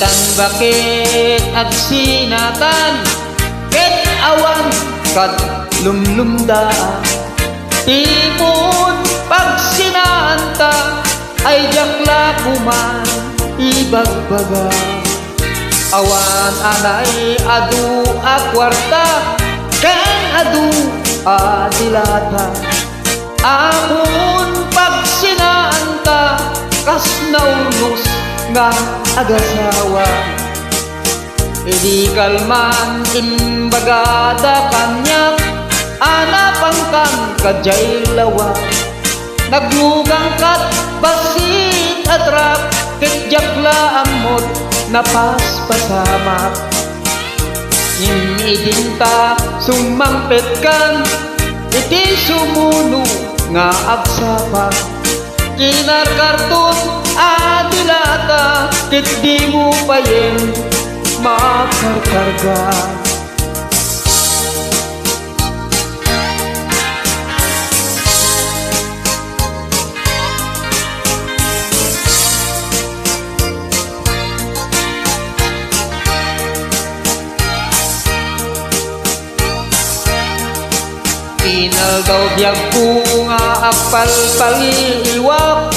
Itan bakit agsinatan ket awan kad lumlumdaan. Tipon pag sinanta ay jakla kuman ibagbaga. Awan anay adu a kwarta ken adu a dilata. Amon pag sinanta kas naunos nga agasawa. Idi kalman imbagada kanyak anapangkan kajay lawa. Naglugang kat basit at rap kitjakla amot napas pasamak. Idinta sumangpet kan iti sumuno nga agsapak. Kinar karton adilata kit di mo payen makarkarga. Inal daw biyag ko nga apal paliwak.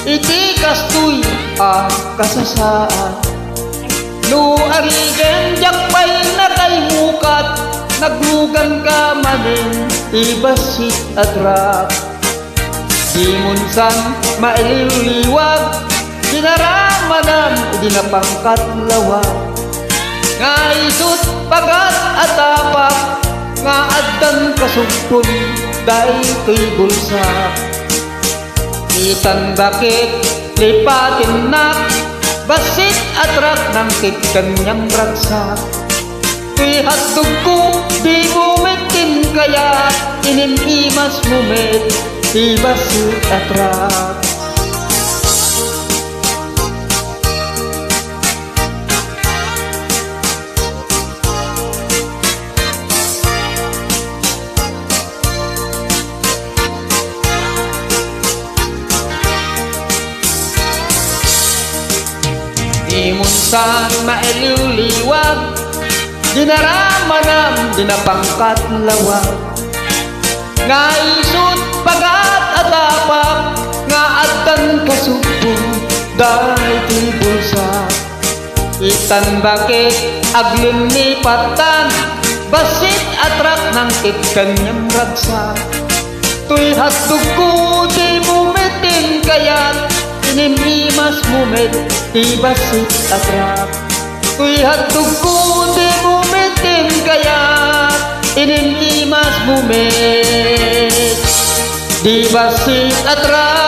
Iti kastoy ang kasasaan. No arigen jakpay na kay mukat. Naglugan ka manin ibasit at rap. Di munsan maililiwag. Dinaramanan dinapangkat lawag. Nga isut pagat at tapak nga addan kasugpon dahil kay bulsa. Itan bakit lipatin nak basit at rak ng kit kanyang ragsak. Tuy hatog ko di bumitin kaya ininimas mumit di basit at rak. Imunsan maililiwag. Dinaramanam dinapangkat lawag. Nga isut pagat at tapak nga addan kasubong dahil ti bulsa. Itan bakit aglim ni patan basit at rak ng kit kanyang ragsak. Tuy hatog ko di bumitin kayat inimimas mumet di basit at rap. Tuy hatog ko di bumitin kayat inimimas mumet di basit at rap.